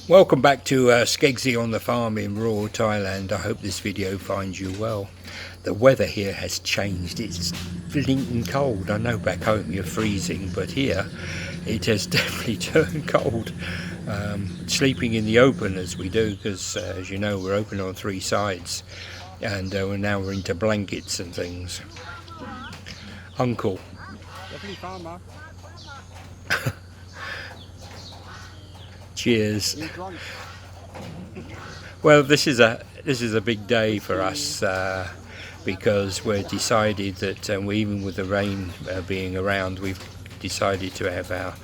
Welcome back to Skeggsy on the farm in rural Thailand. I hope this video finds you well. The weather here has changed. It's blinking cold. I know back home you're freezing, but here it has definitely turned cold. Sleeping in the open as we do, because as you know, we're open on three sides, and we're into blankets and things. Uncle. Definitely farmer. Cheers. Well, this is a big day for us because we've decided that even with the rain being around, we've decided to have our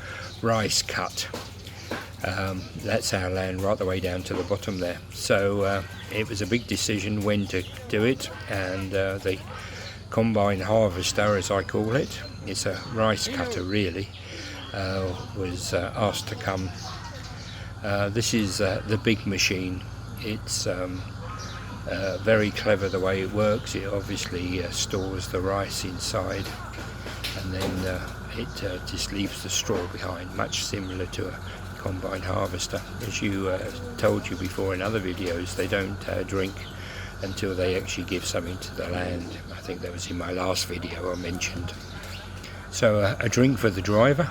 rice cut. That's our land right the way down to the bottom there. So it was a big decision when to do it, and the combine harvester, as I call it, it's a rice cutter really, was asked to come. This is the big machine. It's very clever the way it works. It obviously stores the rice inside, and then it just leaves the straw behind, much similar to a combine harvester. As you told you before in other videos, they don't drink until they actually give something to the land. I think that was in my last video I mentioned. So a drink for the driver.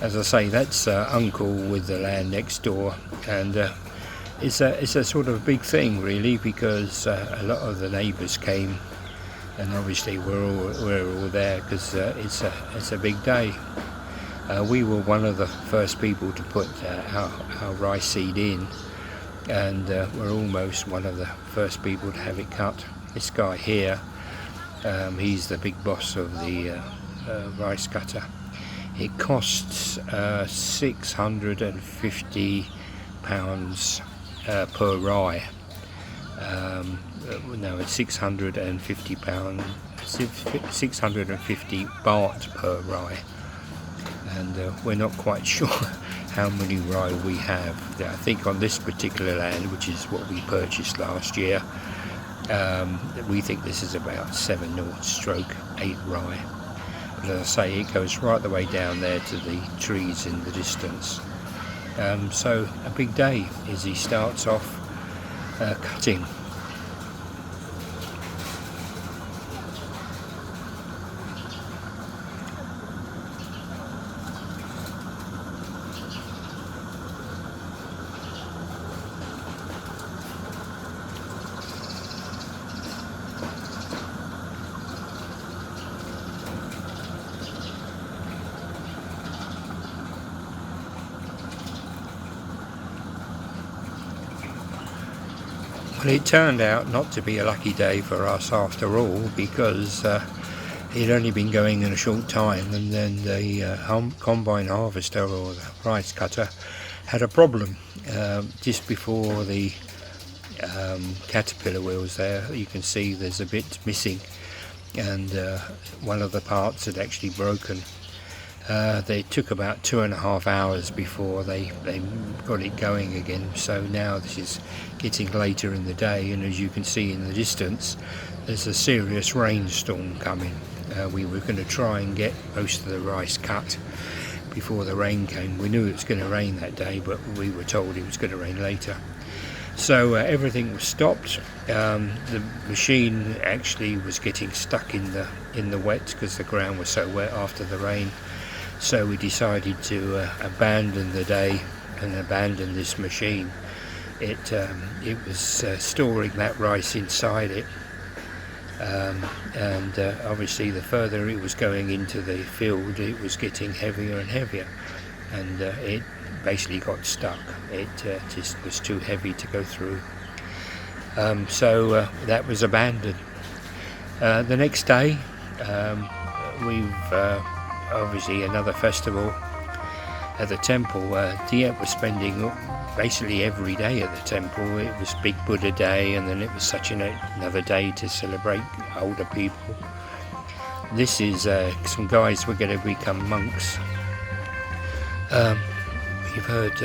As I say, that's Uncle with the land next door, and it's a sort of big thing really, because a lot of the neighbours came, and obviously we're all there because it's a big day. We were one of the first people to put our rice seed in, and we're almost one of the first people to have it cut. This guy here, he's the big boss of the rice cutter. It costs £650 per rye. No, it's £650, 650 baht per rye. And we're not quite sure how many rye we have. I think on this particular land, which is what we purchased last year, we think this is about 7/8 rye. But as I say, it goes right the way down there to the trees in the distance. So a big day as he starts off cutting. Well, it turned out not to be a lucky day for us after all, because it had only been going in a short time, and then the combine harvester, or the rice cutter, had a problem just before the caterpillar wheels there. You can see there's a bit missing, and one of the parts had actually broken. They took about 2.5 hours before they got it going again. So now this is getting later in the day, and as you can see in the distance, there's a serious rainstorm coming. We were going to try and get most of the rice cut before the rain came. We knew it was going to rain that day, but we were told it was going to rain later. So everything was stopped. The machine actually was getting stuck in the wet because the ground was so wet after the rain. So we decided to abandon the day and abandon this machine. It was storing that rice inside it, and obviously the further it was going into the field, it was getting heavier and heavier, and it basically got stuck. It just was too heavy to go through. So that was abandoned. The next day, we've obviously another festival at the temple. Diet was spending basically every day at the temple. It was Big Buddha Day, and then it was such another day to celebrate older people. This is some guys who are going to become monks. You've heard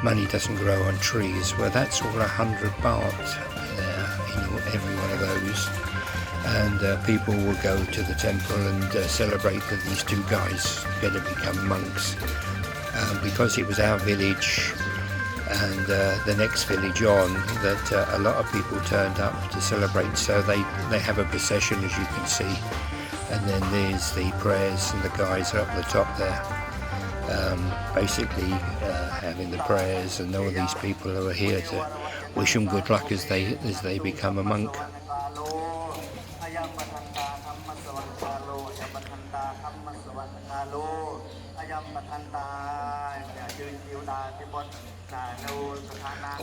money doesn't grow on trees. Well, that's all 100 baht there in every one of those. And people will go to the temple and celebrate that these two guys are going to become monks. Because it was our village, and the next village on that a lot of people turned up to celebrate. So they have a procession, as you can see, and then there's the prayers, and the guys are up the top there, basically having the prayers, and all these people who are here to wish them good luck as they become a monk.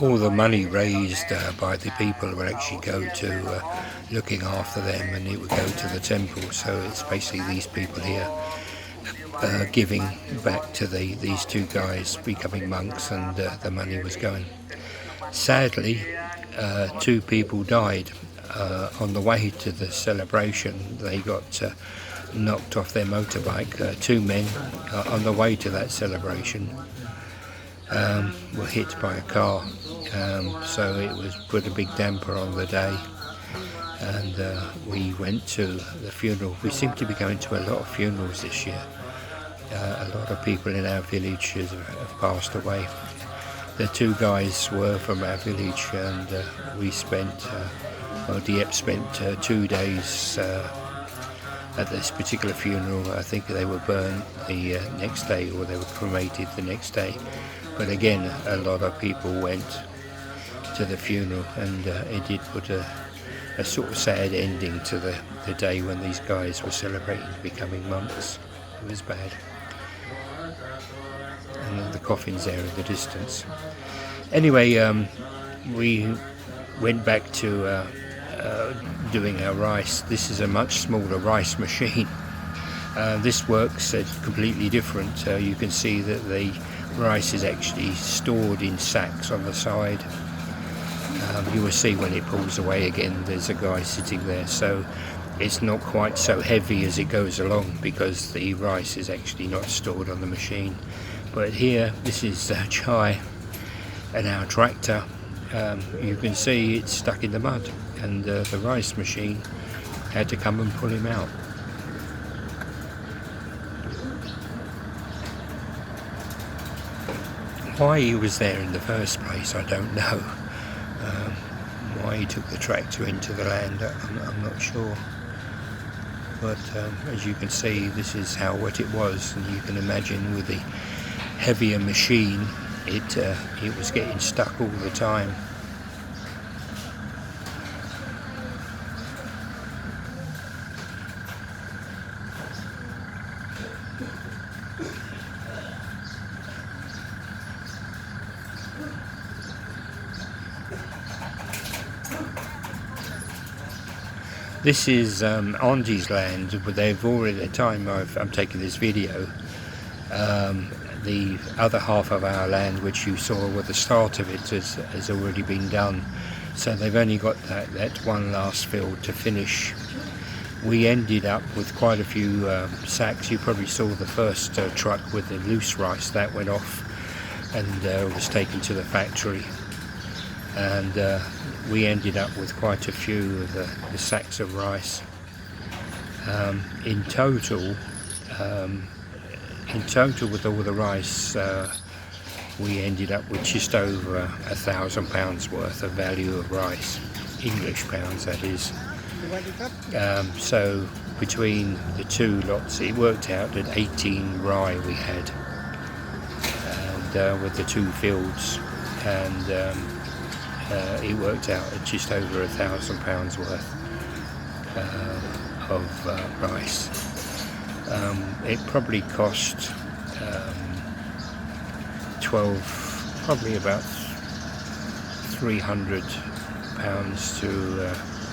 All the money raised by the people would actually go to looking after them, and it would go to the temple. So it's basically these people here giving back to these two guys becoming monks, and the money was going. Sadly, two people died on the way to the celebration. They got knocked off their motorbike. Two men on the way to that celebration were hit by a car, so it was put a big damper on the day, and we went to the funeral. We seem to be going to a lot of funerals this year. A lot of people in our village have passed away. The two guys were from our village, and we spent, Diep spent 2 days at this particular funeral. I think they were burned the next day, or they were cremated the next day. But again, a lot of people went to the funeral, and it did put a sort of sad ending to the day when these guys were celebrating becoming monks. It was bad. And then the coffin's there in the distance. Anyway, we went back to doing our rice. This is a much smaller rice machine. This works completely different. You can see that the rice is actually stored in sacks on the side. You will see when it pulls away again, there's a guy sitting there. So it's not quite so heavy as it goes along, because the rice is actually not stored on the machine. But here, this is Chai and our tractor. You can see it's stuck in the mud, and the rice machine had to come and pull him out. Why he was there in the first place, I don't know. Why he took the tractor into the land, I'm not sure. But as you can see, this is how wet it was, and you can imagine with the heavier machine, it was getting stuck all the time. This is Andy's land, but they've already, at the time I'm taking this video, the other half of our land, which you saw with the start of it, has already been done. So they've only got that one last field to finish. We ended up with quite a few sacks. You probably saw the first truck with the loose rice that went off and was taken to the factory. And we ended up with quite a few of the sacks of rice. In total, with all the rice, we ended up with just over £1,000 worth of value of rice, English pounds that is. So between the two lots, it worked out at 18 rye we had, and with the two fields, and it worked out at just over £1,000 worth of rice. It probably cost probably about £300 to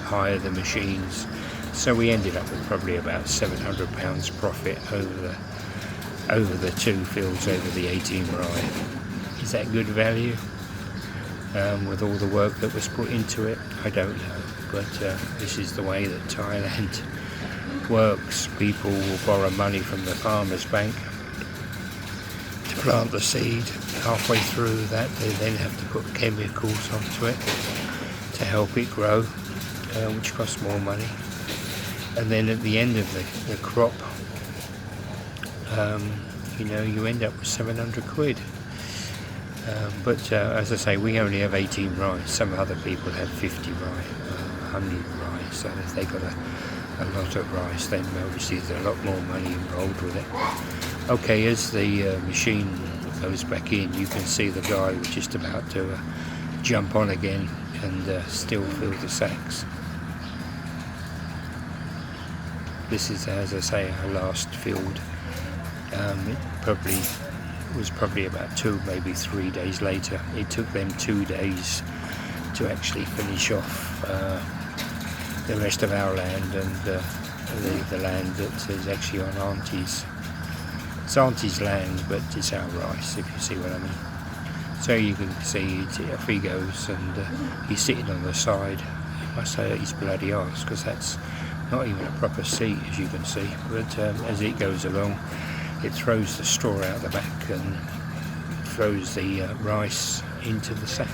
hire the machines. So we ended up with probably about £700 profit over the two fields, over the 18 rye. Is that good value? With all the work that was put into it, I don't know, but this is the way that Thailand works. People will borrow money from the farmer's bank to plant the seed. Halfway through that, they then have to put chemicals onto it to help it grow, which costs more money. And then at the end of the crop, you end up with 700 quid. But as I say, we only have 18 rice. Some other people have 50 rice, 100 rice. So if they got a lot of rice, then obviously there's a lot more money involved with it. Okay, as the machine goes back in, you can see the guy was just about to jump on again and still fill the sacks. This is, as I say, our last field. It was probably about 2, maybe 3 days later. It took them 2 days to actually finish off the rest of our land and the land that is actually on Auntie's. It's Auntie's land, but it's our rice, if you see what I mean. So you can see off he goes, and he's sitting on the side. I must say he's bloody arse, because that's not even a proper seat, as you can see. But as it goes along, it throws the straw out the back and throws the rice into the sack.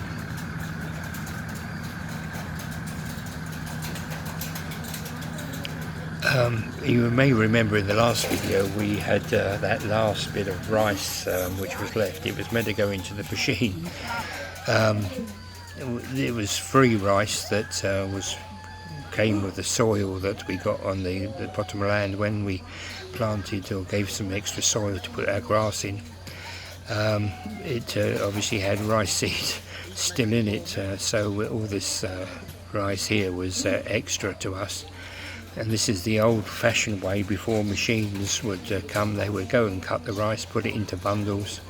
You may remember in the last video we had that last bit of rice which was left. It was meant to go into the machine. It was free rice that came with the soil that we got on the bottom of land when we planted or gave some extra soil to put our grass in. It obviously had rice seed still in it, so all this rice here was extra to us. And this is the old-fashioned way. Before machines would come, they would go and cut the rice, put it into bundles,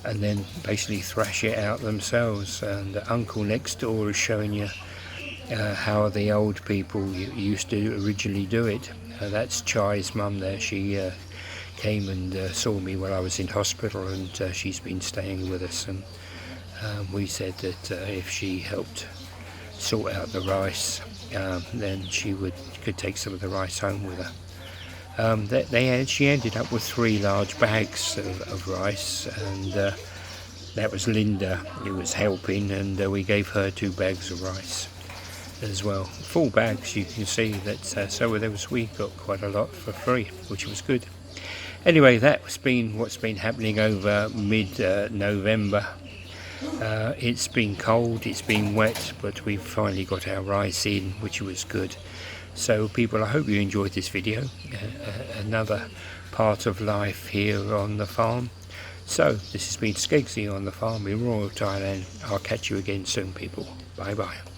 and then basically thrash it out themselves. And Uncle next door is showing you how the old people used to originally do it. That's Chai's mum there. She came and saw me while I was in hospital, and she's been staying with us. And we said that if she helped sort out the rice, then she could take some of the rice home with her. She ended up with 3 large bags of rice, and that was Linda who was helping, and we gave her 2 bags of rice as well. Full bags, you can see that. So we got quite a lot for free, which was good. Anyway, that's been what's been happening over mid-November. It's been cold, it's been wet, but we've finally got our rice in, which was good. So people, I hope you enjoyed this video. Another part of life here on the farm. So this has been Skeggsy on the farm in Rural Thailand. I'll catch you again soon, people. Bye bye.